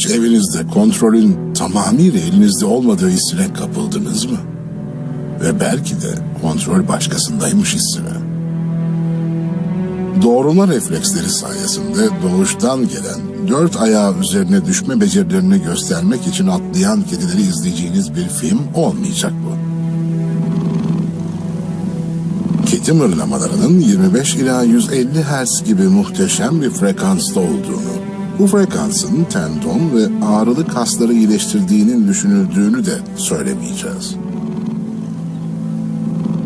Hiç evinizde kontrolün tamamıyla elinizde olmadığı hissine kapıldınız mı? Ve belki de kontrol başkasındaymış hissine. Doğrulma refleksleri sayesinde doğuştan gelen 4 ayağı üzerine düşme becerilerini göstermek için atlayan kedileri izleyeceğiniz bir film olmayacak bu. Kedi mırlamalarının 25 ila 150 Hz gibi muhteşem bir frekansta olduğunu, bu frekansın tendon ve ağrılı kasları iyileştirdiğinin düşünüldüğünü de söylemeyeceğiz.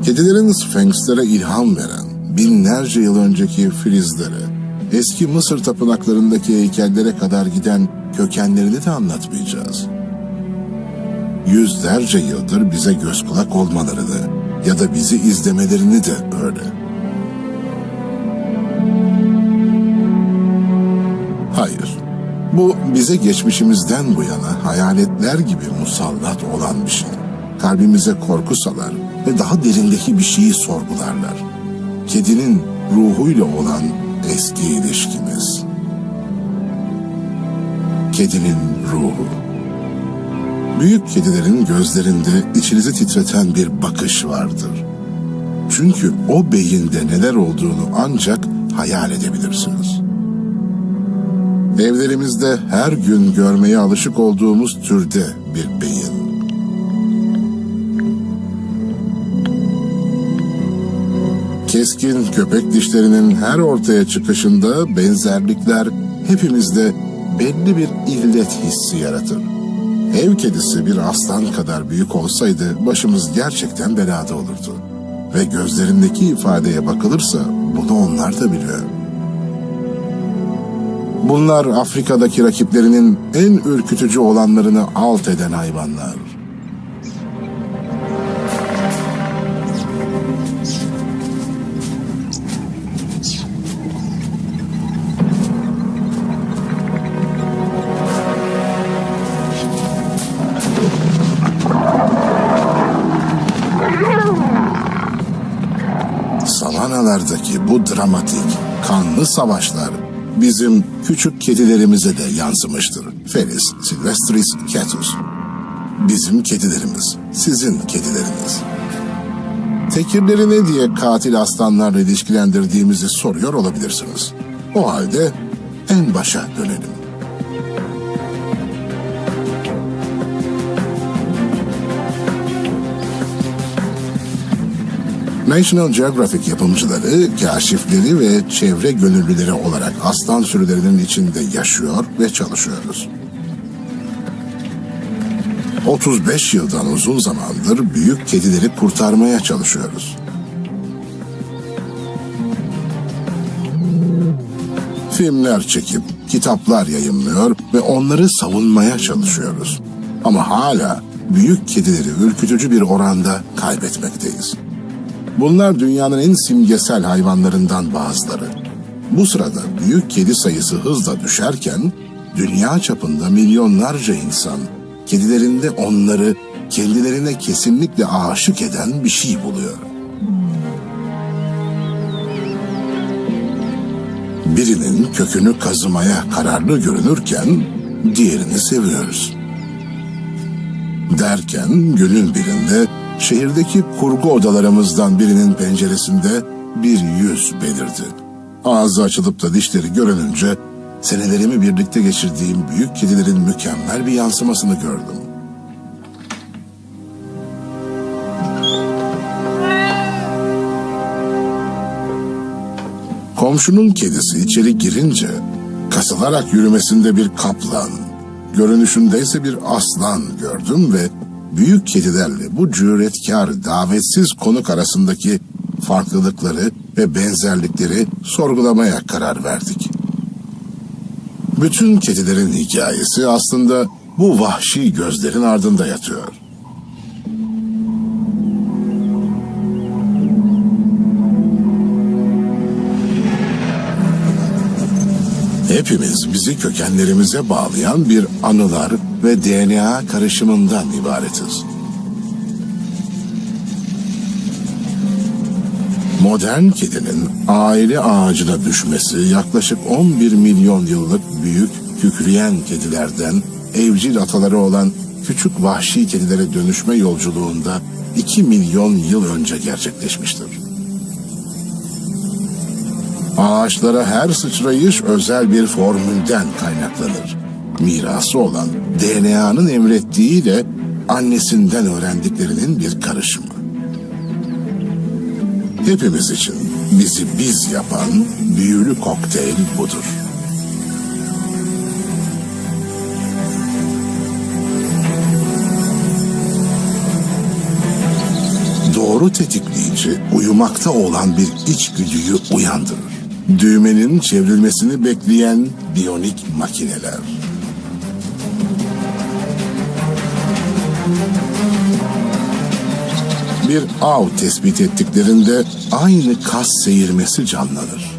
Kedilerin sfenkslere ilham veren, binlerce yıl önceki filizlere, eski Mısır tapınaklarındaki heykellere kadar giden kökenlerini de anlatmayacağız. Yüzlerce yıldır bize göz kulak olmalarını ya da bizi izlemelerini de öyle. Hayır, bu bize geçmişimizden bu yana hayaletler gibi musallat olan bir şey. Kalbimize korku salar ve daha derindeki bir şeyi sorgularlar. Kedinin ruhuyla olan eski ilişkimiz. Kedinin ruhu. Büyük kedilerin gözlerinde içinizi titreten bir bakış vardır. Çünkü o beyinde neler olduğunu ancak hayal edebilirsiniz. Evlerimizde her gün görmeye alışık olduğumuz türde bir beyin. Keskin köpek dişlerinin her ortaya çıkışında benzerlikler hepimizde belli bir illet hissi yaratır. Ev kedisi bir aslan kadar büyük olsaydı başımız gerçekten belada olurdu. Ve gözlerindeki ifadeye bakılırsa bunu onlar da biliyor. Bunlar Afrika'daki rakiplerinin en ürkütücü olanlarını alt eden hayvanlar. Savanalardaki bu dramatik, kanlı savaşlar bizim küçük kedilerimize de yansımıştır. Felis silvestris catus. Bizim kedilerimiz, sizin kedileriniz. Tekirleri ne diye katil aslanlarla ilişkilendirdiğimizi soruyor olabilirsiniz. O halde en başa dönelim. National Geographic yapımcıları, kaşifleri ve çevre gönüllüleri olarak aslan sürülerinin içinde yaşıyor ve çalışıyoruz. 35 yıldan uzun zamandır büyük kedileri kurtarmaya çalışıyoruz. Filmler çekip, kitaplar yayımlıyor ve onları savunmaya çalışıyoruz. Ama hala büyük kedileri ürkütücü bir oranda kaybetmekteyiz. Bunlar dünyanın en simgesel hayvanlarından bazıları. Bu sırada büyük kedi sayısı hızla düşerken, dünya çapında milyonlarca insan, kedilerinde onları kendilerine kesinlikle aşık eden bir şey buluyor. Birinin kökünü kazımaya kararlı görünürken, diğerini seviyoruz. Derken günün birinde, şehirdeki kurgu odalarımızdan birinin penceresinde bir yüz belirdi. Ağzı açılıp da dişleri görününce senelerimi birlikte geçirdiğim büyük kedilerin mükemmel bir yansımasını gördüm. Komşunun kedisi içeri girince kasılarak yürümesinde bir kaplan, görünüşünde ise bir aslan gördüm ve büyük kedilerle bu cüretkar, davetsiz konuk arasındaki farklılıkları ve benzerlikleri sorgulamaya karar verdik. Bütün kedilerin hikayesi aslında bu vahşi gözlerin ardında yatıyor. Hepimiz bizi kökenlerimize bağlayan bir anılar ve DNA karışımından ibaretiz. Modern kedinin aile ağacına düşmesi yaklaşık 11 milyon yıllık büyük kükreyen kedilerden evcil ataları olan küçük vahşi kedilere dönüşme yolculuğunda 2 milyon yıl önce gerçekleşmiştir. Ağaçlara her sıçrayış özel bir formülden kaynaklanır. Mirası olan DNA'nın emrettiğiyle annesinden öğrendiklerinin bir karışımı. Hepimiz için bizi biz yapan büyülü kokteyl budur. Doğru tetikleyici uyumakta olan bir içgüdüyü uyandırır. Düğmenin çevrilmesini bekleyen biyonik makineler. Bir av tespit ettiklerinde aynı kas seyirmesi canlanır.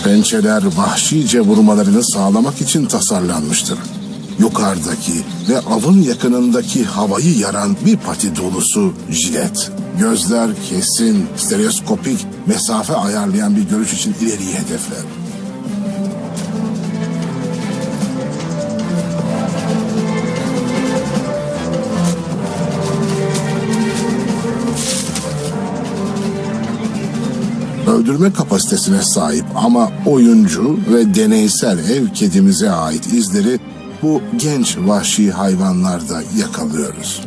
Pençeler vahşice vurmalarını sağlamak için tasarlanmıştır. Yukarıdaki ve avın yakınındaki havayı yaran bir pati dolusu jilet. Gözler kesin, stereoskopik, mesafe ayarlayan bir görüş için ileriyi hedefler. Öldürme kapasitesine sahip ama oyuncu ve deneysel ev kedimize ait izleri bu genç vahşi hayvanlarda yakalıyoruz.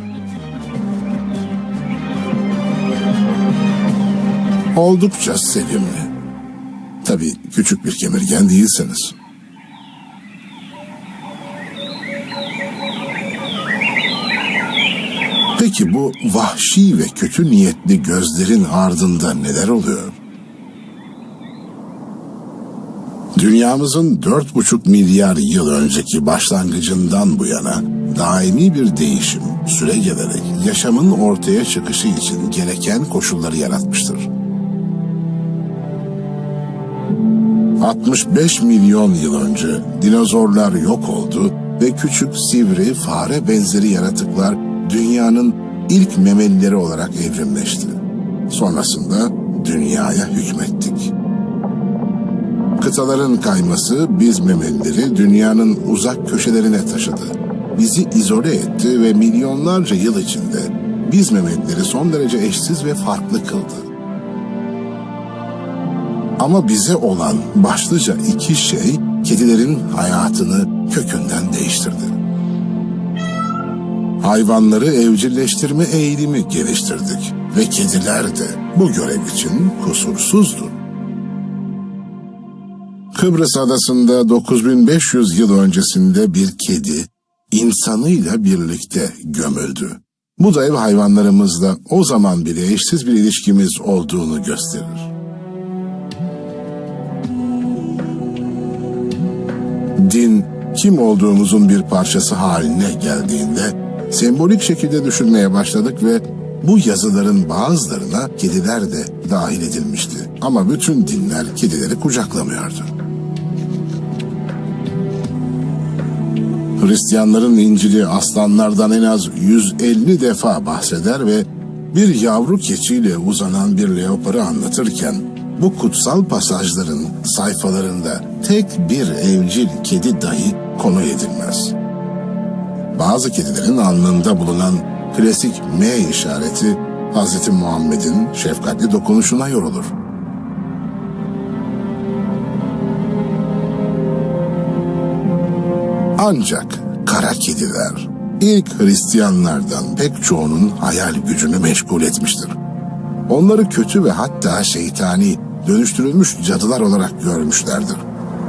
Oldukça sevimli. Tabii küçük bir kemirgen değilseniz. Peki bu vahşi ve kötü niyetli gözlerin ardında neler oluyor? Dünyamızın 4,5 milyar yıl önceki başlangıcından bu yana daimi bir değişim süre gelerek yaşamın ortaya çıkışı için gereken koşulları yaratmıştır. 65 milyon yıl önce dinozorlar yok oldu ve küçük, sivri, fare benzeri yaratıklar dünyanın ilk memelileri olarak evrimleşti. Sonrasında dünyaya hükmettik. Kıtaların kayması biz memelileri dünyanın uzak köşelerine taşıdı. Bizi izole etti ve milyonlarca yıl içinde biz memelileri son derece eşsiz ve farklı kıldı. Ama bize olan başlıca iki şey kedilerin hayatını kökünden değiştirdi. Hayvanları evcilleştirme eğilimi geliştirdik ve kediler de bu görev için kusursuzdu. Kıbrıs adasında 9500 yıl öncesinde bir kedi insanıyla birlikte gömüldü. Bu da ev hayvanlarımızla o zaman bile eşsiz bir ilişkimiz olduğunu gösterir. Din, kim olduğumuzun bir parçası haline geldiğinde sembolik şekilde düşünmeye başladık ve bu yazıların bazılarına kediler de dahil edilmişti. Ama bütün dinler kedileri kucaklamıyordu. Hristiyanların İncil'i aslanlardan en az 150 defa bahseder ve bir yavru keçiyle uzanan bir leoparı anlatırken bu kutsal pasajların sayfalarında tek bir evcil kedi dahi konu edilmez. Bazı kedilerin alnında bulunan klasik M işareti Hz. Muhammed'in şefkatli dokunuşuna yorulur. Ancak kara kediler ilk Hristiyanlardan pek çoğunun hayal gücünü meşgul etmiştir. Onları kötü ve hatta şeytani, dönüştürülmüş cadılar olarak görmüşlerdir.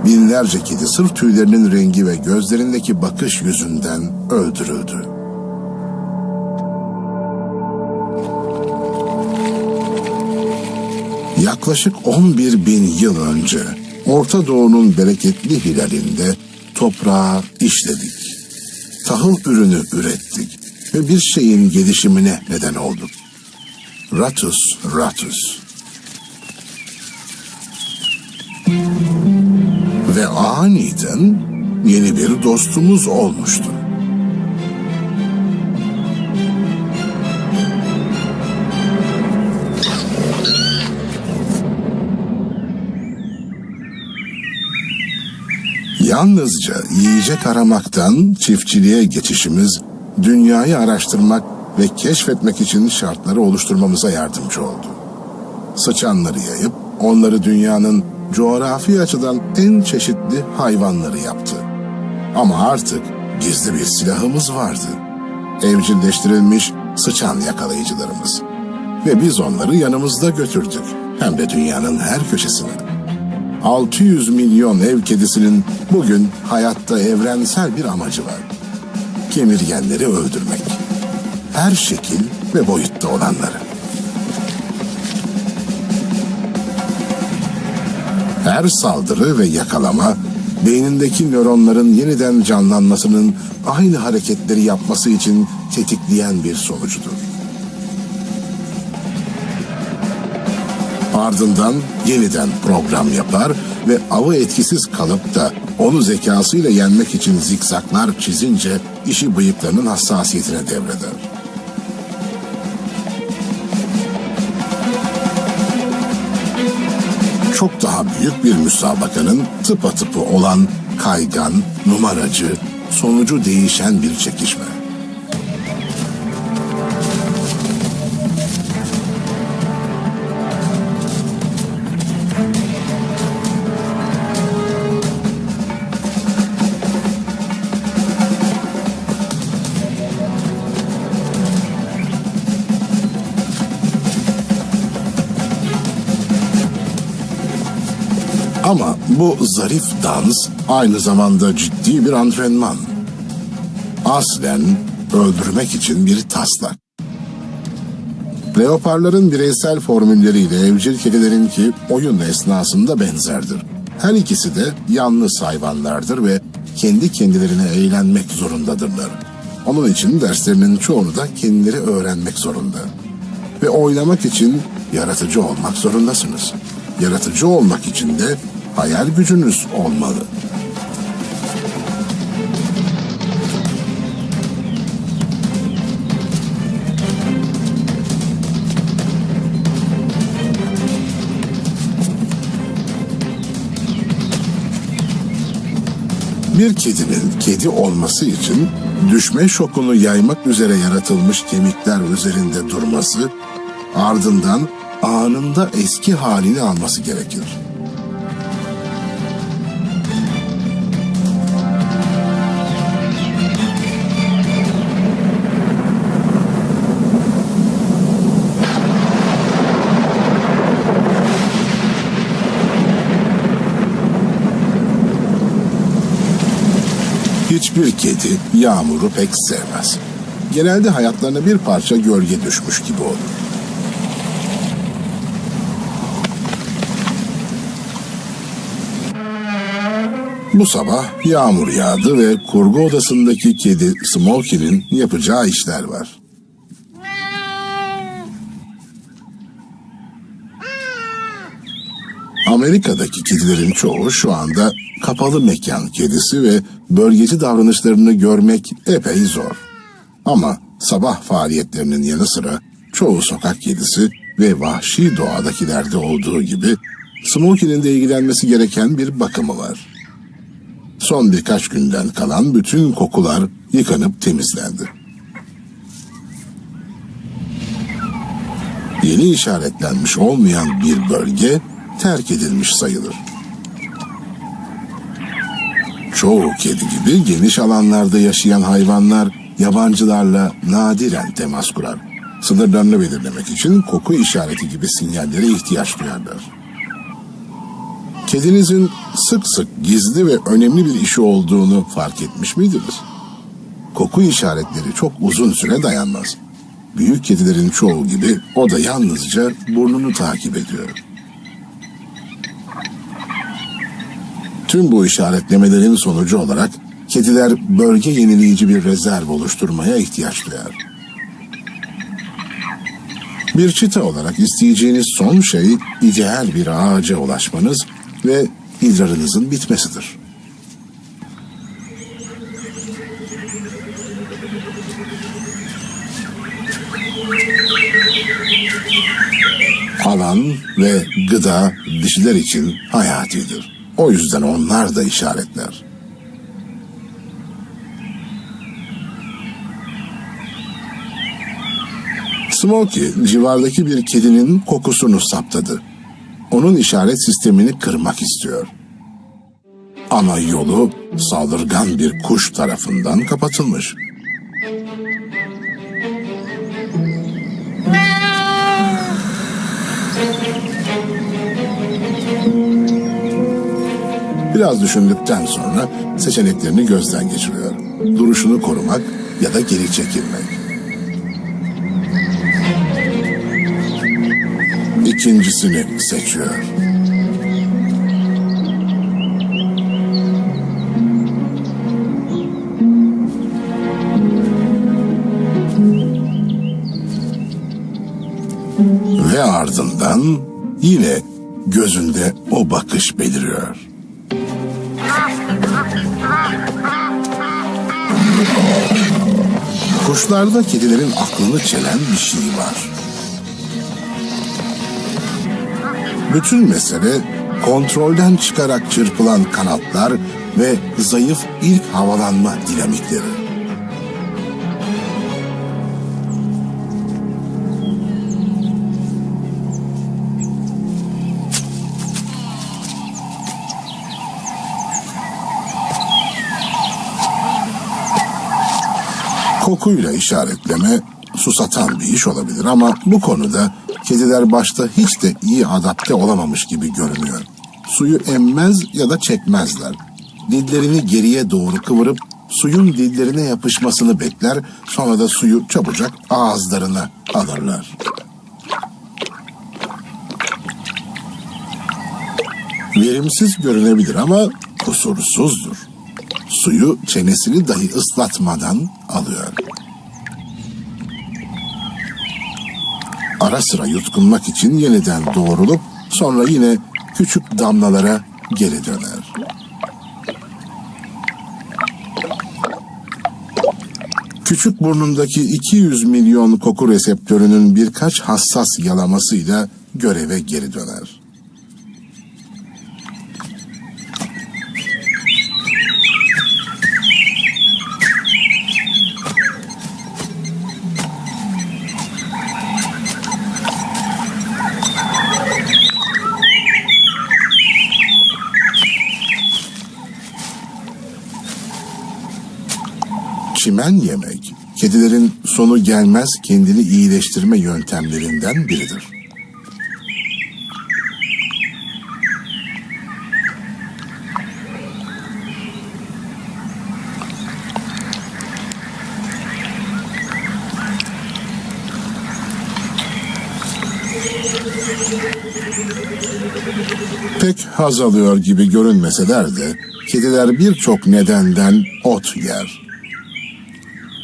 Binlerce kedi sırf tüylerinin rengi ve gözlerindeki bakış yüzünden öldürüldü. Yaklaşık 11.000 yıl önce Orta Doğu'nun bereketli hilalinde toprağı işledik. Tahıl ürünü ürettik ve bir şeyin gelişimine neden olduk. Ratus ratus. Ve aniden yeni bir dostumuz olmuştu. Yalnızca yiyecek aramaktan çiftçiliğe geçişimiz, dünyayı araştırmak ve keşfetmek için şartları oluşturmamıza yardımcı oldu. Sıçanları yayıp onları dünyanın coğrafi açıdan en çeşitli hayvanları yaptı. Ama artık gizli bir silahımız vardı. Evcilleştirilmiş sıçan yakalayıcılarımız. Ve biz onları yanımızda götürdük. Hem de dünyanın her köşesine. 600 milyon ev kedisinin bugün hayatta evrensel bir amacı var. Kemirgenleri öldürmek. Her şekil ve boyutta olanları. Her saldırı ve yakalama, beynindeki nöronların yeniden canlanmasının aynı hareketleri yapması için tetikleyen bir sonucudur. Ardından yeniden program yapar ve avı etkisiz kalıp da onu zekasıyla yenmek için zikzaklar çizince işi bıyıklarının hassasiyetine devreder. Çok daha büyük bir müsabakanın tıpatıpı olan kaygan, numaracı, sonucu değişen bir çekişme. Ama bu zarif dans aynı zamanda ciddi bir antrenman. Aslen öldürmek için bir taslak. Leoparların bireysel formülleriyle evcil kedilerinki oyun esnasında benzerdir. Her ikisi de yalnız hayvanlardır ve kendi kendilerine eğlenmek zorundadırlar. Onun için derslerinin çoğunu da kendileri öğrenmek zorunda. Ve oynamak için yaratıcı olmak zorundasınız. Yaratıcı olmak için de hayal gücünüz olmalı. Bir kedinin kedi olması için düşme şokunu yaymak üzere yaratılmış kemikler üzerinde durması, ardından anında eski halini alması gerekir. Hiçbir kedi yağmuru pek sevmez. Genelde hayatlarına bir parça gölge düşmüş gibi olur. Bu sabah yağmur yağdı ve kurgu odasındaki kedi Smokey'nin yapacağı işler var. Amerika'daki kedilerin çoğu şu anda kapalı mekan kedisi ve bölgeci davranışlarını görmek epey zor. Ama sabah faaliyetlerinin yanı sıra çoğu sokak kedisi ve vahşi doğadakilerde olduğu gibi Smokey'nin de ilgilenmesi gereken bir bakımı var. Son birkaç günden kalan bütün kokular yıkanıp temizlendi. Yeni işaretlenmiş olmayan bir bölge terk edilmiş sayılır. Çoğu kedi gibi geniş alanlarda yaşayan hayvanlar yabancılarla nadiren temas kurar. Sınırlarını belirlemek için koku işareti gibi sinyallere ihtiyaç duyarlar. Kedinizin sık sık gizli ve önemli bir işi olduğunu fark etmiş miydiniz? Koku işaretleri çok uzun süre dayanmaz. Büyük kedilerin çoğu gibi o da yalnızca burnunu takip ediyor. Tüm bu işaretlemelerin sonucu olarak kediler bölge yenileyici bir rezerv oluşturmaya ihtiyaç duyar. Bir çita olarak isteyeceğiniz son şey ideal bir ağaca ulaşmanız ve idrarınızın bitmesidir. Alan ve gıda dişiler için hayatidir. O yüzden onlar da işaretler. Smokey civardaki bir kedinin kokusunu saptadı. Onun işaret sistemini kırmak istiyor. Ama yolu saldırgan bir kuş tarafından kapatılmış. Biraz düşündükten sonra seçeneklerini gözden geçiriyor. Duruşunu korumak ya da geri çekilmek. İkincisini seçiyor. Ve ardından yine gözünde o bakış beliriyor. Kuşlarda kedilerin aklını çelen bir şey var. Bütün mesele kontrolden çıkarak çırpılan kanatlar ve zayıf ilk havalanma dinamikleri. Kokuyla işaretleme susatan bir iş olabilir ama bu konuda kediler başta hiç de iyi adapte olamamış gibi görünüyor. Suyu emmez ya da çekmezler. Dillerini geriye doğru kıvırıp suyun dillerine yapışmasını bekler, sonra da suyu çabucak ağızlarına alırlar. Verimsiz görünebilir ama kusursuzdur. Suyu çenesini dahi ıslatmadan alıyor. Ara sıra yutkunmak için yeniden doğrulup sonra yine küçük damlalara geri döner. Küçük burnundaki 200 milyon koku reseptörünün birkaç hassas yalamasıyla göreve geri döner. Çimen yemek, kedilerin sonu gelmez kendini iyileştirme yöntemlerinden biridir. Pek haz alıyor gibi görünmeseler de kediler birçok nedenden ot yer.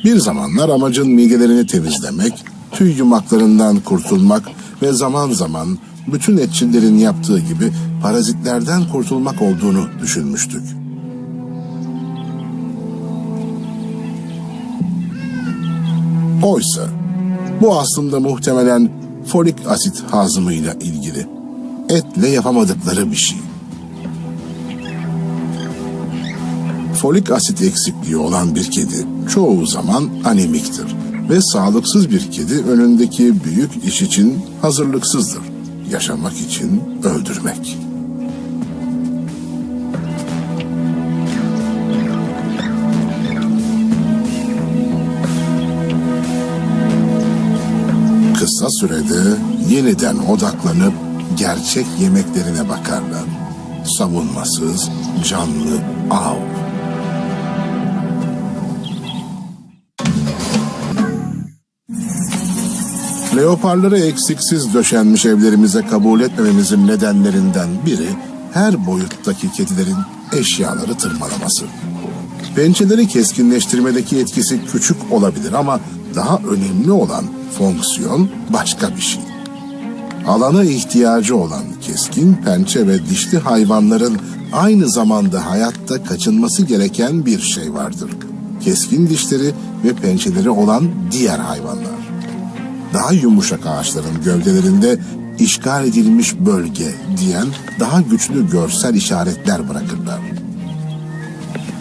Bir zamanlar amacın midelerini temizlemek, tüy yumaklarından kurtulmak ve zaman zaman bütün etçillerin yaptığı gibi parazitlerden kurtulmak olduğunu düşünmüştük. Oysa bu aslında muhtemelen folik asit hazımıyla ilgili. Etle yapamadıkları bir şey. Folik asit eksikliği olan bir kedi çoğu zaman anemiktir ve sağlıksız bir kedi önündeki büyük iş için hazırlıksızdır. Yaşamak için öldürmek. Kısa sürede yeniden odaklanıp gerçek yemeklerine bakarlar. Savunmasız, canlı av. Leoparları eksiksiz döşenmiş evlerimize kabul etmememizin nedenlerinden biri her boyuttaki kedilerin eşyaları tırmalaması. Pençeleri keskinleştirmedeki etkisi küçük olabilir ama daha önemli olan fonksiyon başka bir şey. Alana ihtiyacı olan keskin pençe ve dişli hayvanların aynı zamanda hayatta kaçınması gereken bir şey vardır. Keskin dişleri ve pençeleri olan diğer hayvanlar. Daha yumuşak ağaçların gövdelerinde işgal edilmiş bölge diyen daha güçlü görsel işaretler bırakırlar.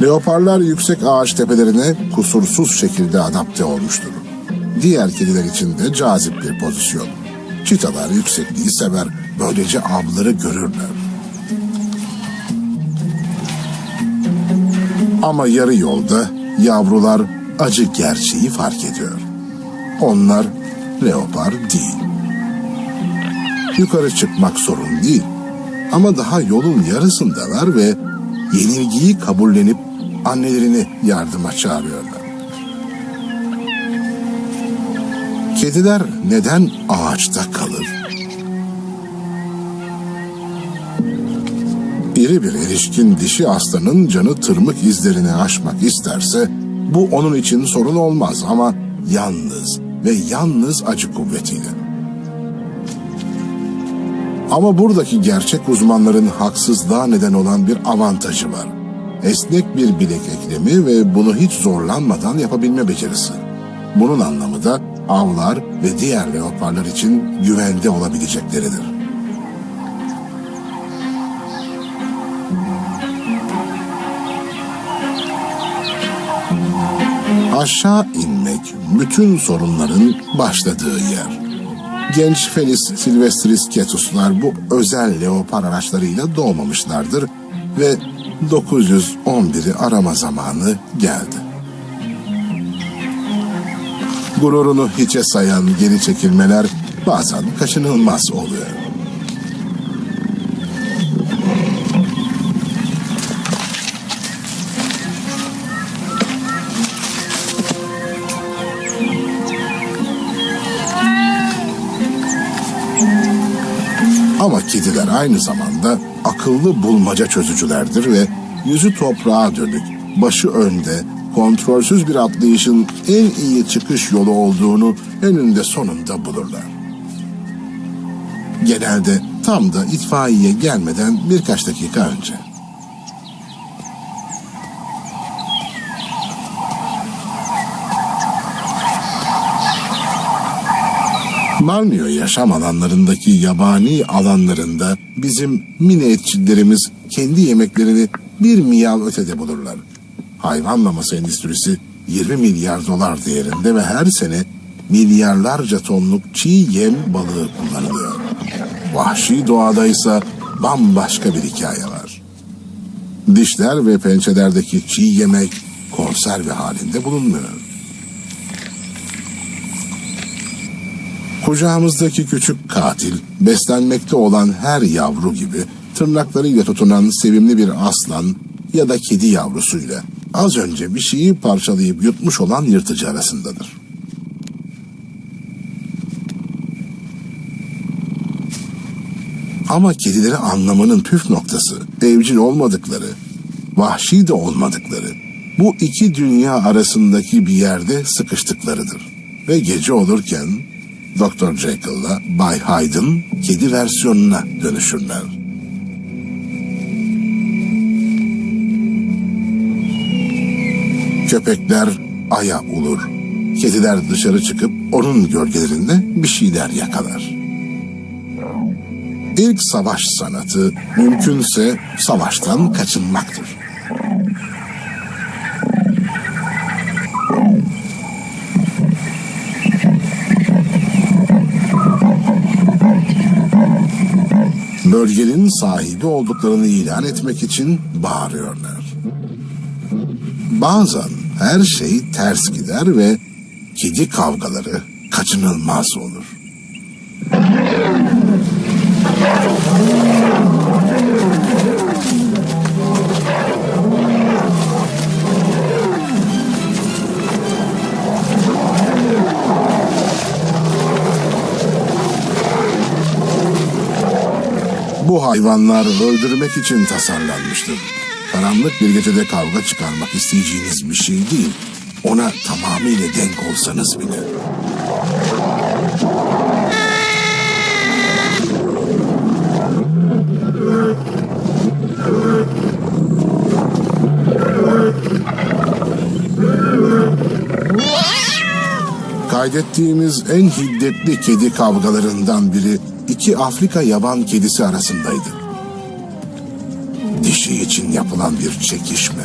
Leoparlar yüksek ağaç tepelerine kusursuz şekilde adapte olmuştur. diğer kediler için de cazip bir pozisyon. Çitalar yüksekliği sever, böylece avları görürler. Ama yarı yolda yavrular acı gerçeği fark ediyor. Onlar leopar değil. Yukarı çıkmak sorun değil. Ama daha yolun yarısındalar ve yenilgiyi kabullenip annelerini yardıma çağırıyorlar. Kediler neden ağaçta kalır? İri bir erişkin dişi aslanın canı tırmık izlerini aşmak isterse bu onun için sorun olmaz ama yalnız ve yalnız acı kuvvetiyle. Ama buradaki gerçek uzmanların haksızlığa neden olan bir avantajı var. Esnek bir bilek eklemi ve bunu hiç zorlanmadan yapabilme becerisi. Bunun anlamı da avlar ve diğer leoparlar için güvende olabilecekleridir. Aşağı inmek bütün sorunların başladığı yer. Genç Felis Silvestris Ketuslar bu özel leopar araçlarıyla doğmamışlardır ve 911'i arama zamanı geldi. Gururunu hiçe sayan geri çekilmeler bazen kaçınılmaz oluyor. Ama kediler aynı zamanda akıllı bulmaca çözücülerdir ve yüzü toprağa dönük, başı önde, kontrolsüz bir atlayışın en iyi çıkış yolu olduğunu eninde sonunda bulurlar. Genelde tam da itfaiye gelmeden birkaç dakika önce. Borneo yaşam alanlarındaki yabani alanlarında bizim mini etçillerimiz kendi yemeklerini bir miyav ötede bulurlar. Hayvan maması endüstrisi 20 milyar dolar değerinde ve her sene milyarlarca tonluk çiğ yem balığı kullanılıyor. Vahşi doğada ise bambaşka bir hikaye var. Dişler ve pençelerdeki çiğ yemek konserve halinde bulunmuyor. Kucağımızdaki küçük katil, beslenmekte olan her yavru gibi tırnaklarıyla tutunan sevimli bir aslan ya da kedi yavrusuyla az önce bir şeyi parçalayıp yutmuş olan yırtıcı arasındadır. Ama kedileri anlamanın püf noktası, evcil olmadıkları, vahşi de olmadıkları, bu iki dünya arasındaki bir yerde sıkıştıklarıdır. Ve gece olurken Dr. Jekyll'la Bay Hyde'ın kedi versiyonuna dönüşürler. Köpekler aya ulur. Kediler dışarı çıkıp onun gölgelerinde bir şeyler yakalar. İlk savaş sanatı mümkünse savaştan kaçınmaktır. Bölgenin sahibi olduklarını ilan etmek için bağırıyorlar. Bazen her şey ters gider ve kedi kavgaları kaçınılmaz olur. Bu hayvanlar öldürmek için tasarlanmıştır. Karanlık bir gecede kavga çıkarmak isteyeceğiniz bir şey değil. Ona tamamıyla denk olsanız bile. Kaydettiğimiz en hiddetli kedi kavgalarından biri iki Afrika yaban kedisi arasındaydı. Dişi için yapılan bir çekişme.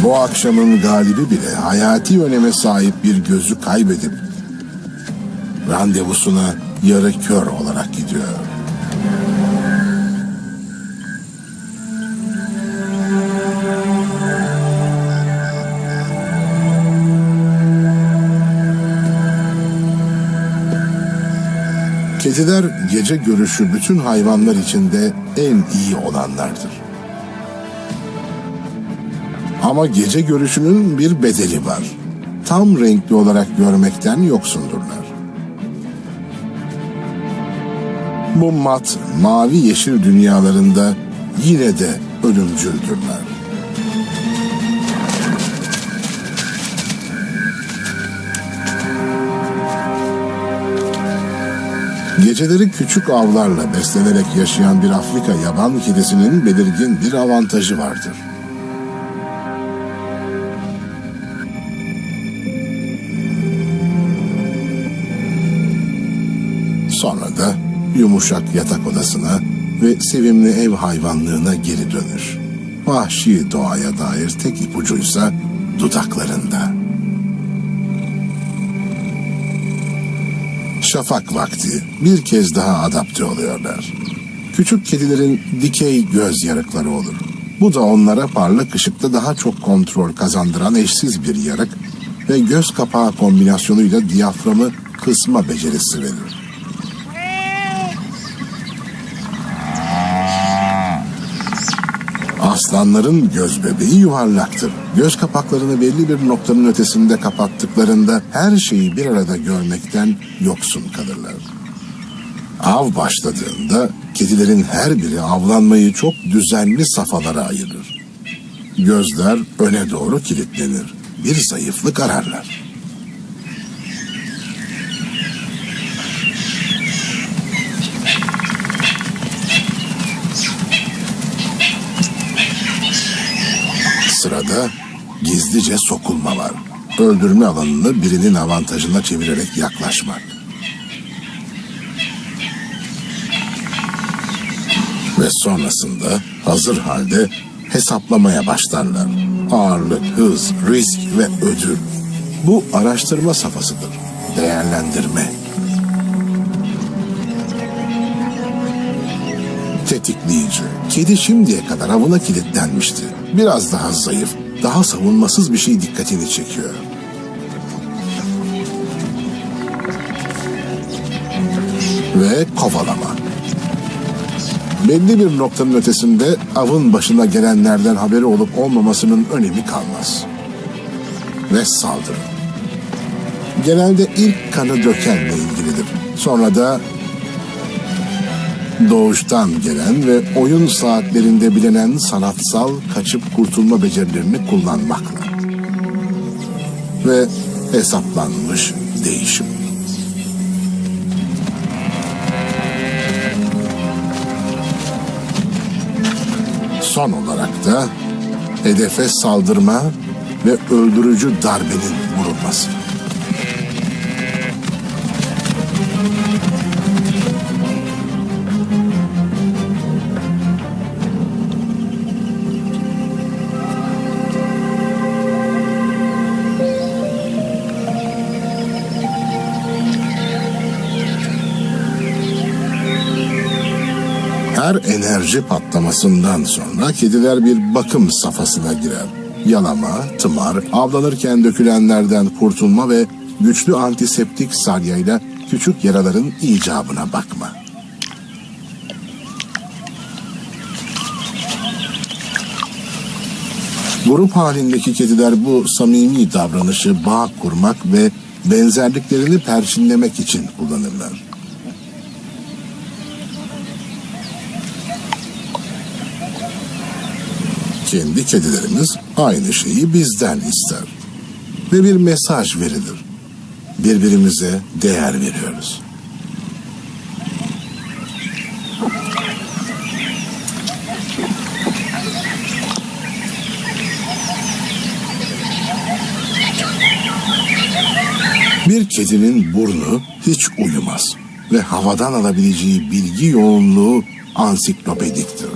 Bu akşamın galibi bile hayati öneme sahip bir gözü kaybedip randevusuna yarı kör olarak gidiyor. Kediler gece görüşü bütün hayvanlar içinde en iyi olanlardır. Ama gece görüşünün bir bedeli var. Tam renkli olarak görmekten yoksundurlar. Bu mat, mavi yeşil dünyalarında yine de ölümcüldürler. Geceleri küçük avlarla beslenerek yaşayan bir Afrika yaban kedisinin belirgin bir avantajı vardır. Sonra da yumuşak yatak odasına ve sevimli ev hayvanlığına geri dönür. Vahşi doğaya dair tek ipucuysa dudaklarında. Şafak vakti bir kez daha adapte oluyorlar. Küçük kedilerin dikey göz yarıkları olur. Bu da onlara parlak ışıkta daha çok kontrol kazandıran eşsiz bir yarık ve göz kapağı kombinasyonuyla diyaframı kısma becerisi verir. Aslanların göz bebeği yuvarlaktır. Göz kapaklarını belli bir noktanın ötesinde kapattıklarında her şeyi bir arada görmekten yoksun kalırlar. Av başladığında kedilerin her biri avlanmayı çok düzenli safhalara ayırır. Gözler öne doğru kilitlenir. Bir zayıflık ararlar. Sırada gizlice sokulma var. Öldürme alanını birinin avantajına çevirerek yaklaşmak. Ve sonrasında hazır halde hesaplamaya başlarlar. Ağırlık, hız, risk ve ödül. Bu araştırma safhasıdır. Değerlendirme. Tetikleyici. Kedi şimdiye kadar avına kilitlenmişti. Biraz daha zayıf, daha savunmasız bir şey dikkatini çekiyor. Ve kovalama. Belli bir noktanın ötesinde avın başına gelenlerden haberi olup olmamasının önemi kalmaz. Ve saldırı. Genelde ilk kanı dökenle ilgilidir. Sonra da doğuştan gelen ve oyun saatlerinde bilinen sanatsal kaçıp kurtulma becerilerini kullanmakla. Ve hesaplanmış değişim. Son olarak da hedefe saldırma ve öldürücü darbenin vurulması. Her enerji patlamasından sonra kediler bir bakım safhasına girer. Yalama, tımar, avlanırken dökülenlerden kurtulma ve güçlü antiseptik salyayla küçük yaraların icabına bakma. Grup halindeki kediler bu samimi davranışı bağ kurmak ve benzerliklerini perçinlemek için kullanırlar. Kendi kedilerimiz aynı şeyi bizden ister. Ve bir mesaj verilir. Birbirimize değer veriyoruz. Bir kedinin burnu hiç uyumaz ve havadan alabileceği bilgi yoğunluğu ansiklopediktir.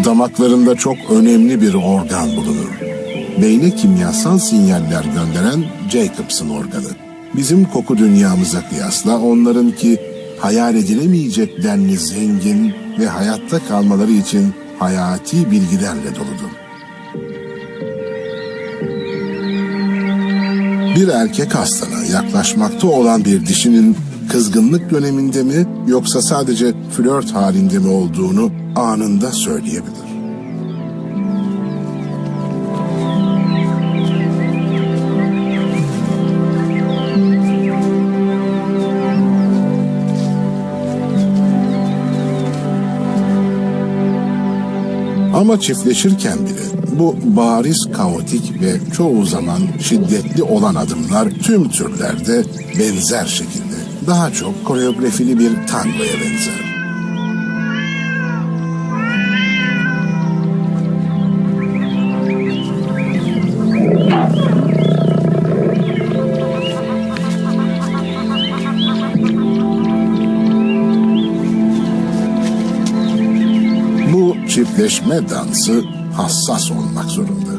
Damaklarında çok önemli bir organ bulunur. Beyne kimyasal sinyaller gönderen Jacobson organı. Bizim koku dünyamıza kıyasla onlarınki hayal edilemeyecek denli zengin ve hayatta kalmaları için hayati bilgilerle doludur. Bir erkek aslana yaklaşmakta olan bir dişinin kızgınlık döneminde mi yoksa sadece flört halinde mi olduğunu anında söyleyebilir. Ama çiftleşirken bile bu bariz kaotik ve çoğu zaman şiddetli olan adımlar tüm türlerde benzer şekilde daha çok koreografili bir tangoya benzer. Çiftleşme dansı hassas olmak zorunda.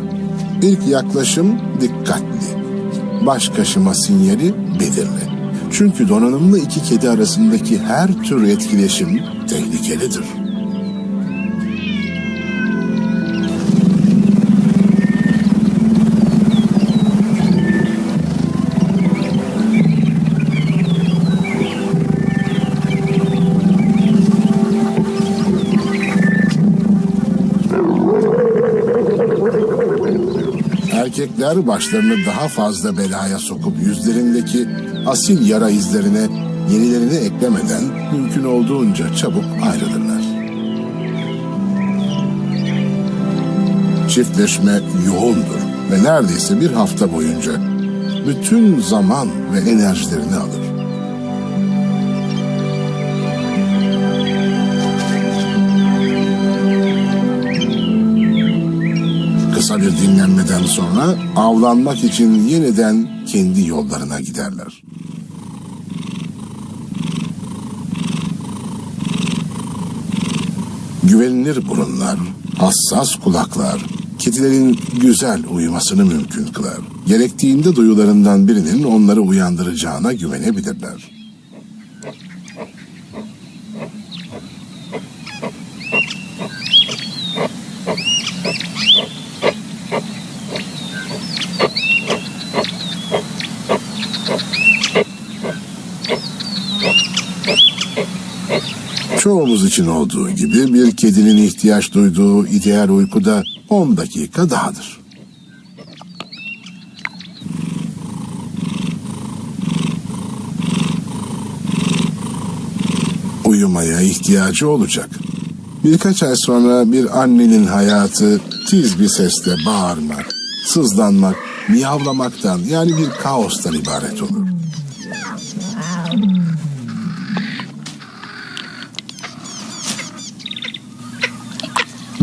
İlk yaklaşım dikkatli. Baş kaşıma sinyali belirli. Çünkü donanımlı iki kedi arasındaki her tür etkileşim tehlikelidir. Erkekler başlarını daha fazla belaya sokup yüzlerindeki asil yara izlerine yenilerini eklemeden mümkün olduğunca çabuk ayrılırlar. Çiftleşme yoğundur ve neredeyse bir hafta boyunca bütün zaman ve enerjilerini alır. Kısa bir dinlenmeden sonra avlanmak için yeniden kendi yollarına giderler. Güvenilir burunlar, hassas kulaklar, kedilerin güzel uyumasını mümkün kılar. Gerektiğinde duyularından birinin onları uyandıracağına güvenebilirler. Çoğumuz için olduğu gibi bir kedinin ihtiyaç duyduğu ideal uyku da 10 dakika dahadır. Uyumaya ihtiyacı olacak. Birkaç ay sonra bir annenin hayatı tiz bir sesle bağırmak, sızlanmak, miyavlamaktan yani bir kaostan ibaret olur.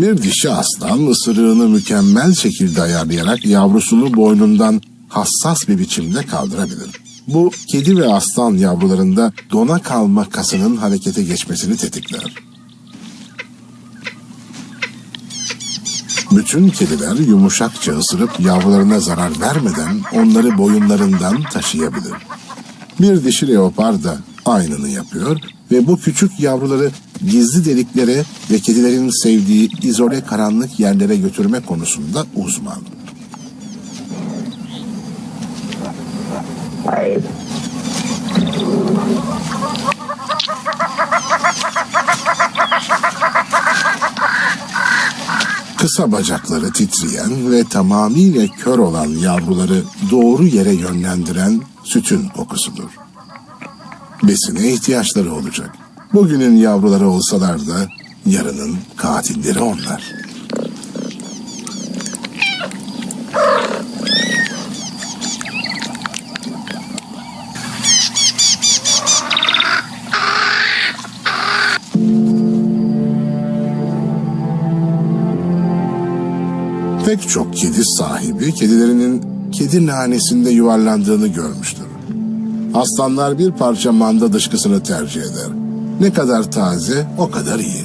Bir dişi aslan ısırığını mükemmel şekilde ayarlayarak yavrusunu boynundan hassas bir biçimde kaldırabilir. Bu kedi ve aslan yavrularında dona kalma kasının harekete geçmesini tetikler. Bütün kediler yumuşakça ısırıp yavrularına zarar vermeden onları boyunlarından taşıyabilir. Bir dişi leopar da aynını yapıyor ve bu küçük yavruları gizli deliklere ve kedilerin sevdiği izole karanlık yerlere götürme konusunda uzman. Kısa bacakları titreyen ve tamamıyla kör olan yavruları doğru yere yönlendiren sütün kokusudur. Besine ihtiyaçları olacak. Bugünün yavruları olsalar da yarının katilleri onlar. Pek çok kedi sahibi kedilerinin kedi nanesinde yuvarlandığını görmüştür. Aslanlar bir parça manda dışkısını tercih eder. Ne kadar taze, o kadar iyi.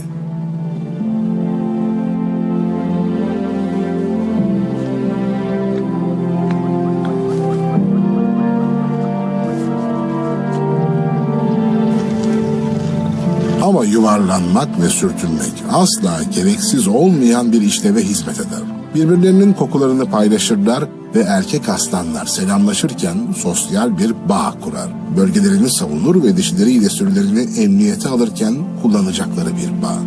yuvarlanmak ve sürtünmek asla gereksiz olmayan bir işleve hizmet eder. Birbirlerinin kokularını paylaşırlar ve erkek aslanlar selamlaşırken sosyal bir bağ kurar. Bölgelerini savunur ve dişileriyle sürülerini emniyete alırken kullanacakları bir bağ.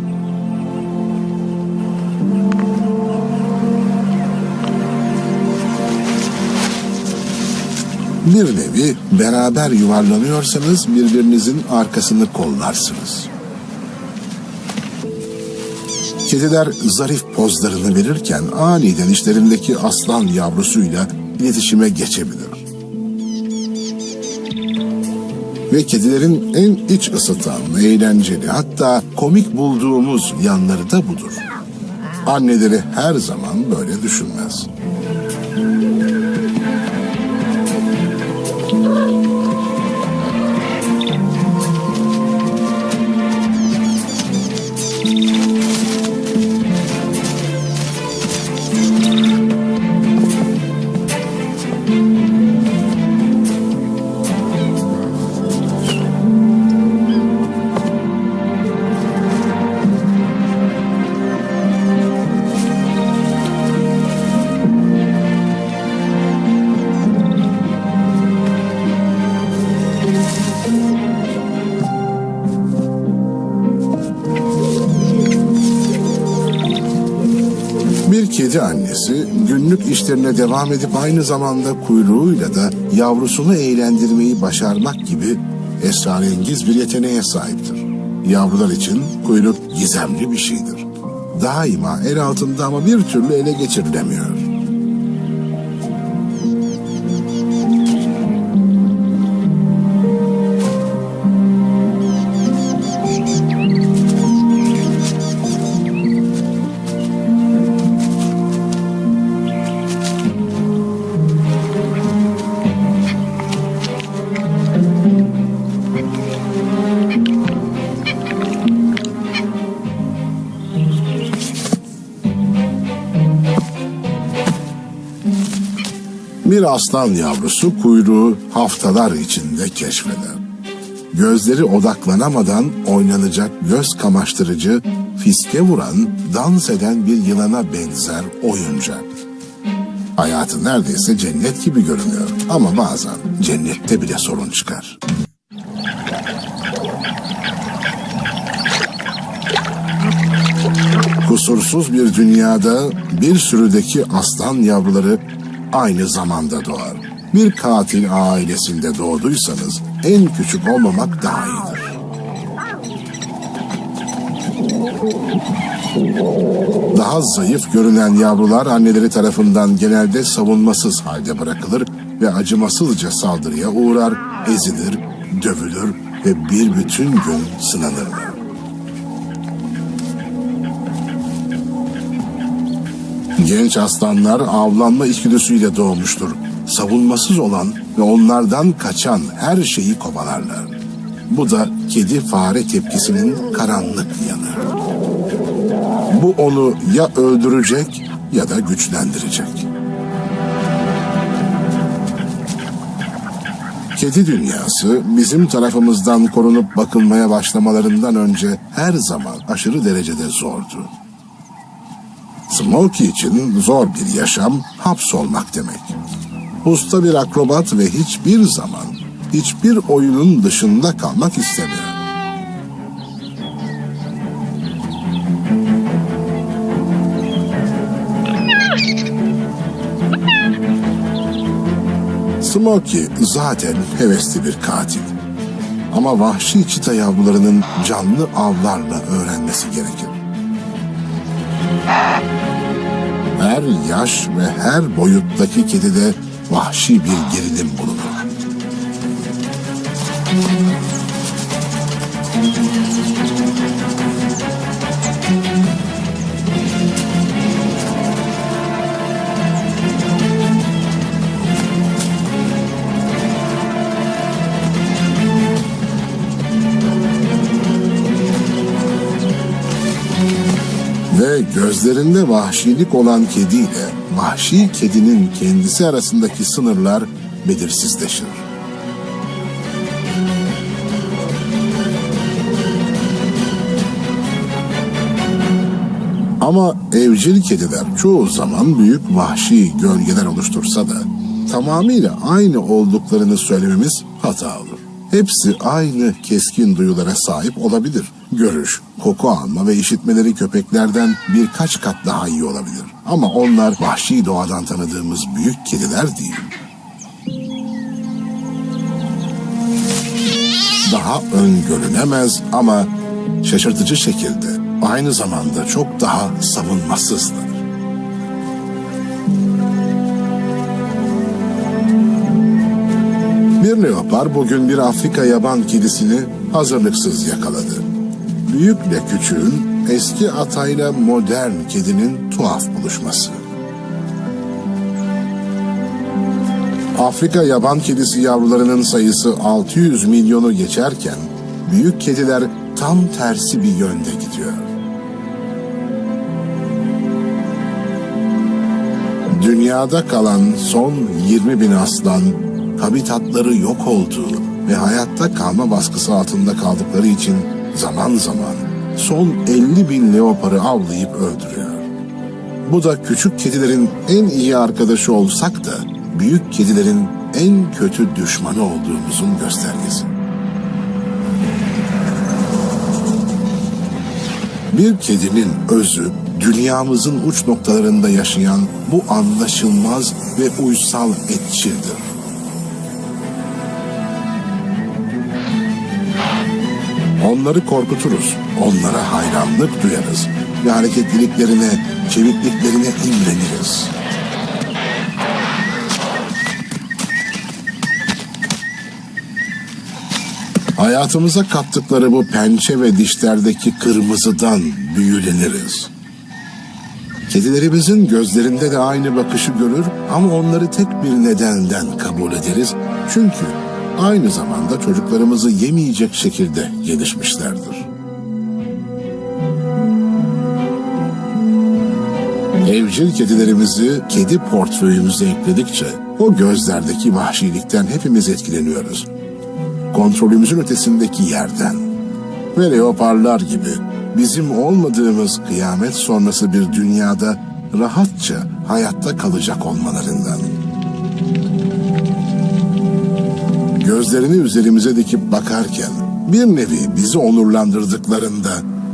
Bir nevi beraber yuvarlanıyorsanız birbirinizin arkasını kollarsınız. Kediler zarif pozlarını verirken aniden işlerindeki aslan yavrusuyla iletişime geçebilir. Ve kedilerin en iç ısıtan, eğlenceli, hatta komik bulduğumuz yanları da budur. Anneleri her zaman böyle düşünmez. Bir kedi annesi günlük işlerine devam edip aynı zamanda kuyruğuyla da yavrusunu eğlendirmeyi başarmak gibi esrarengiz bir yeteneğe sahiptir. Yavrular için kuyruk gizemli bir şeydir. Daima el altında ama bir türlü ele geçirilemiyor. Bir aslan yavrusu kuyruğu haftalar içinde keşfeder. Gözleri odaklanamadan oynanacak göz kamaştırıcı, fiske vuran, dans eden bir yılana benzer oyuncak. Hayatı neredeyse cennet gibi görünüyor ama bazen cennette bile sorun çıkar. Kusursuz bir dünyada bir sürüdeki aslan yavruları aynı zamanda doğar. Bir katil ailesinde doğduysanız en küçük olmamak daha iyidir. Daha zayıf görünen yavrular anneleri tarafından genelde savunmasız halde bırakılır ve acımasızca saldırıya uğrar, ezilir, dövülür ve bir bütün gün sınanırlar. Genç aslanlar avlanma içgüdüsüyle doğmuştur. Savunmasız olan ve onlardan kaçan her şeyi kovalarlar. Bu da kedi fare tepkisinin karanlık yanı. Bu onu ya öldürecek ya da güçlendirecek. Kedi dünyası bizim tarafımızdan korunup bakılmaya başlamalarından önce her zaman aşırı derecede zordu. Smokey için zor bir yaşam hapsolmak demek. Usta bir akrobat ve hiçbir zaman hiçbir oyunun dışında kalmak istemiyor. Smokey zaten hevesli bir katil. Ama vahşi çita yavrularının canlı avlarla öğrenmesi gerekir. Her yaş ve her boyuttaki kedide vahşi bir gerilim bulunur. Ve gözlerinde vahşilik olan kediyle vahşi kedinin kendisi arasındaki sınırlar belirsizleşir. Ama evcil kediler çoğu zaman büyük vahşi gölgeler oluştursa da tamamıyla aynı olduklarını söylememiz hata olur. Hepsi aynı keskin duyulara sahip olabilir. Görüş, koku alma ve işitmeleri köpeklerden birkaç kat daha iyi olabilir. Ama onlar vahşi doğadan tanıdığımız büyük kediler değil. Daha öngörülemez ama şaşırtıcı şekilde aynı zamanda çok daha savunmasızlar. Bir leopar bugün bir Afrika yaban kedisini hazırlıksız yakaladı. Büyükle küçüğün, eski atayla modern kedinin tuhaf buluşması. Afrika yaban kedisi yavrularının sayısı 600 milyonu geçerken, büyük kediler tam tersi bir yönde gidiyor. Dünyada kalan son 20 bin aslan, habitatları yok olduğu ve hayatta kalma baskısı altında kaldıkları için zaman zaman son 50 bin leoparı avlayıp öldürüyor. Bu da küçük kedilerin en iyi arkadaşı olsak da büyük kedilerin en kötü düşmanı olduğumuzun göstergesi. Bir kedinin özü, dünyamızın uç noktalarında yaşayan bu anlaşılmaz ve uysal etçildir. Onları korkuturuz, onlara hayranlık duyarız ve hareketliliklerine, çevikliklerine imreniriz. Hayatımıza kattıkları bu pençe ve dişlerdeki kırmızıdan büyüleniriz. Kedilerimizin gözlerinde de aynı bakışı görür ama onları tek bir nedenden kabul ederiz. Çünkü aynı zamanda çocuklarımızı yemeyecek şekilde gelişmişlerdir. Evcil kedilerimizi kedi portföyümüze ekledikçe o gözlerdeki vahşilikten hepimiz etkileniyoruz. Kontrolümüzün ötesindeki yerden ve leoparlar gibi bizim olmadığımız kıyamet sonrası bir dünyada rahatça hayatta kalacak olmalarından. Gözlerini üzerimize dikip bakarken bir nevi bizi onurlandırdıklarında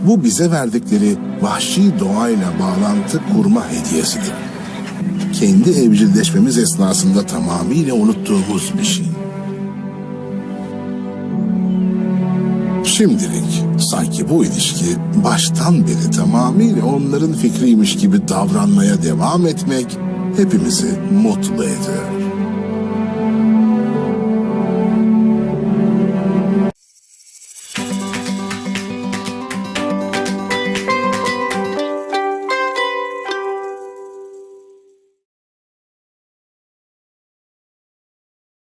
bu bize verdikleri vahşi doğayla bağlantı kurma hediyesidir. Kendi evcilleşmemiz esnasında tamamıyla unuttuğumuz bir şey. Şimdilik sanki bu ilişki baştan beri tamamıyla onların fikriymiş gibi davranmaya devam etmek hepimizi mutlu ediyor.